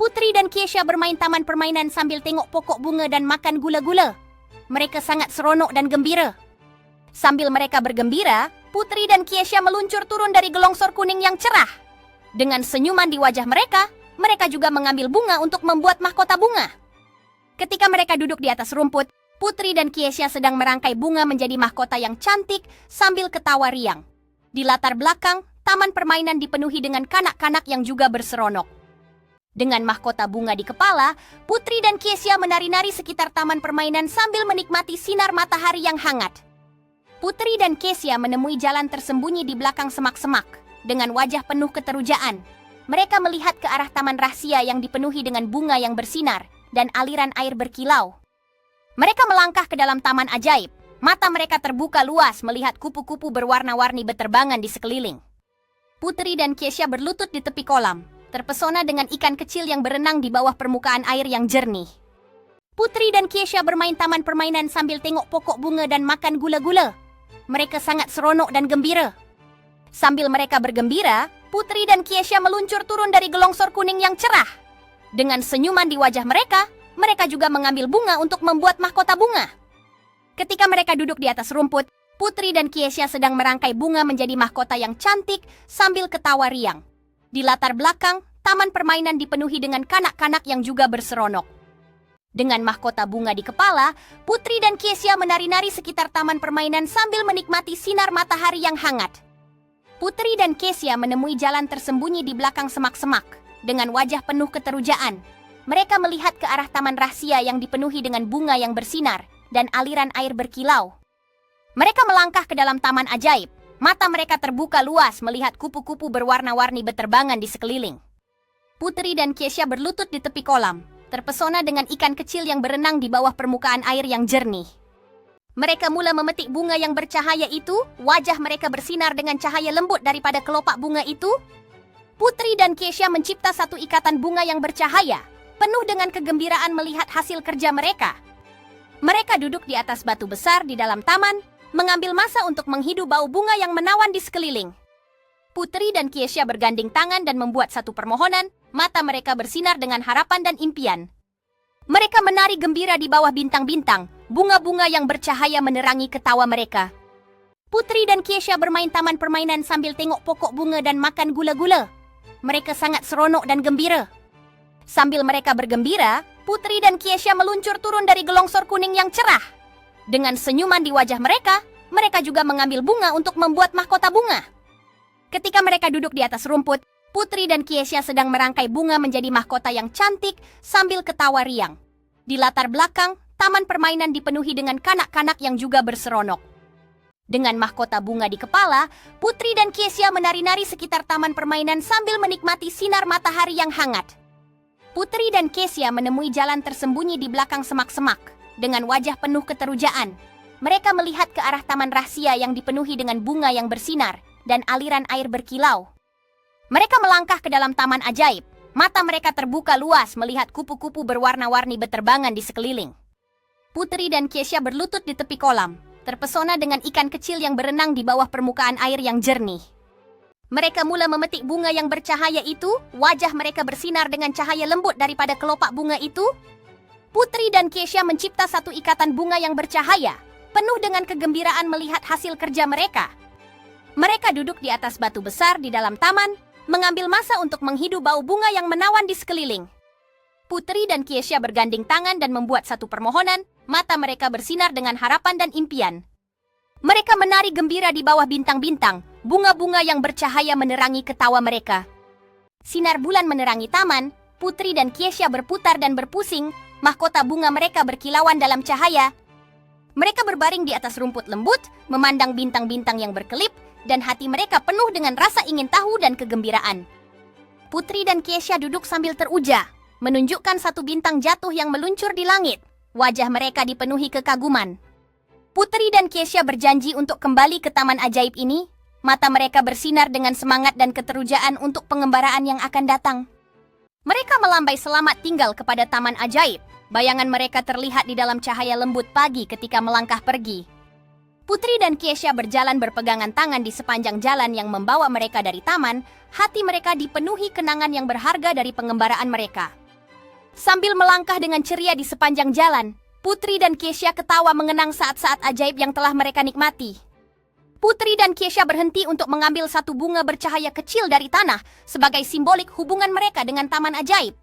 Putri dan Kesha bermain taman permainan sambil tengok pokok bunga dan makan gula-gula. Mereka sangat seronok dan gembira. Sambil mereka bergembira, Putri dan Kesha meluncur turun dari gelongsor kuning yang cerah. Dengan senyuman di wajah mereka, mereka juga mengambil bunga untuk membuat mahkota bunga. Ketika mereka duduk di atas rumput, Putri dan Kesha sedang merangkai bunga menjadi mahkota yang cantik sambil ketawa riang. Di latar belakang, taman permainan dipenuhi dengan kanak-kanak yang juga berseronok. Dengan mahkota bunga di kepala, Putri dan Kesha menari-nari sekitar taman permainan sambil menikmati sinar matahari yang hangat. Putri dan Kesha menemui jalan tersembunyi di belakang semak-semak. Dengan wajah penuh keterujaan, mereka melihat ke arah taman rahasia yang dipenuhi dengan bunga yang bersinar dan aliran air berkilau. Mereka melangkah ke dalam taman ajaib. Mata mereka terbuka luas melihat kupu-kupu berwarna-warni berterbangan di sekeliling. Putri dan Kesha berlutut di tepi kolam, terpesona dengan ikan kecil yang berenang di bawah permukaan air yang jernih. Putri dan Kesha bermain taman permainan sambil tengok pokok bunga dan makan gula-gula. Mereka sangat seronok dan gembira. Sambil mereka bergembira, Putri dan Kesha meluncur turun dari gelongsor kuning yang cerah. Dengan senyuman di wajah mereka, mereka juga mengambil bunga untuk membuat mahkota bunga. Ketika mereka duduk di atas rumput, Putri dan Kesha sedang merangkai bunga menjadi mahkota yang cantik sambil ketawa riang. Di latar belakang, taman permainan dipenuhi dengan kanak-kanak yang juga berseronok. Dengan mahkota bunga di kepala, Putri dan Kesha menari-nari sekitar taman permainan sambil menikmati sinar matahari yang hangat. Putri dan Kesha menemui jalan tersembunyi di belakang semak-semak. Dengan wajah penuh keterujaan, mereka melihat ke arah taman rahasia yang dipenuhi dengan bunga yang bersinar dan aliran air berkilau. Mereka melangkah ke dalam taman ajaib. Mata mereka terbuka luas melihat kupu-kupu berwarna-warni berterbangan di sekeliling. Putri dan Kesha berlutut di tepi kolam, terpesona dengan ikan kecil yang berenang di bawah permukaan air yang jernih. Mereka mula memetik bunga yang bercahaya itu, wajah mereka bersinar dengan cahaya lembut daripada kelopak bunga itu. Putri dan Kesha mencipta satu ikatan bunga yang bercahaya, penuh dengan kegembiraan melihat hasil kerja mereka. Mereka duduk di atas batu besar di dalam taman, mengambil masa untuk menghidu bau bunga yang menawan di sekeliling. Putri dan Kesha berganding tangan dan membuat satu permohonan, mata mereka bersinar dengan harapan dan impian. Mereka menari gembira di bawah bintang-bintang, bunga-bunga yang bercahaya menerangi ketawa mereka. Putri dan Kesha bermain taman permainan sambil tengok pokok bunga dan makan gula-gula. Mereka sangat seronok dan gembira. Sambil mereka bergembira, Putri dan Kesha meluncur turun dari gelongsor kuning yang cerah. Dengan senyuman di wajah mereka, mereka juga mengambil bunga untuk membuat mahkota bunga. Ketika mereka duduk di atas rumput, Putri dan Kesha sedang merangkai bunga menjadi mahkota yang cantik sambil ketawa riang. Di latar belakang, taman permainan dipenuhi dengan kanak-kanak yang juga berseronok. Dengan mahkota bunga di kepala, Putri dan Kesha menari-nari sekitar taman permainan sambil menikmati sinar matahari yang hangat. Putri dan Kesha menemui jalan tersembunyi di belakang semak-semak. Dengan wajah penuh keterujaan, mereka melihat ke arah taman rahasia yang dipenuhi dengan bunga yang bersinar dan aliran air berkilau. Mereka melangkah ke dalam taman ajaib. Mata mereka terbuka luas melihat kupu-kupu berwarna-warni berterbangan di sekeliling. Putri dan Kesha berlutut di tepi kolam, terpesona dengan ikan kecil yang berenang di bawah permukaan air yang jernih. Mereka mula memetik bunga yang bercahaya itu, wajah mereka bersinar dengan cahaya lembut daripada kelopak bunga itu. Putri dan Kesha mencipta satu ikatan bunga yang bercahaya, penuh dengan kegembiraan melihat hasil kerja mereka. Mereka duduk di atas batu besar di dalam taman, mengambil masa untuk menghidu bau bunga yang menawan di sekeliling. Putri dan Kesha berganding tangan dan membuat satu permohonan, mata mereka bersinar dengan harapan dan impian. Mereka menari gembira di bawah bintang-bintang, bunga-bunga yang bercahaya menerangi ketawa mereka. Sinar bulan menerangi taman, Putri dan Kesha berputar dan berpusing, mahkota bunga mereka berkilauan dalam cahaya. Mereka berbaring di atas rumput lembut, memandang bintang-bintang yang berkelip, dan hati mereka penuh dengan rasa ingin tahu dan kegembiraan. Putri dan Kesha duduk sambil teruja, menunjukkan satu bintang jatuh yang meluncur di langit. Wajah mereka dipenuhi kekaguman. Putri dan Kesha berjanji untuk kembali ke taman ajaib ini. Mata mereka bersinar dengan semangat dan keterujaan untuk pengembaraan yang akan datang. Mereka melambai selamat tinggal kepada taman ajaib. Bayangan mereka terlihat di dalam cahaya lembut pagi ketika melangkah pergi. Putri dan Kesha berjalan berpegangan tangan di sepanjang jalan yang membawa mereka dari taman. Hati mereka dipenuhi kenangan yang berharga dari pengembaraan mereka. Sambil melangkah dengan ceria di sepanjang jalan, Putri dan Kesha ketawa mengenang saat-saat ajaib yang telah mereka nikmati. Putri dan Kesha berhenti untuk mengambil satu bunga bercahaya kecil dari tanah sebagai simbolik hubungan mereka dengan taman ajaib.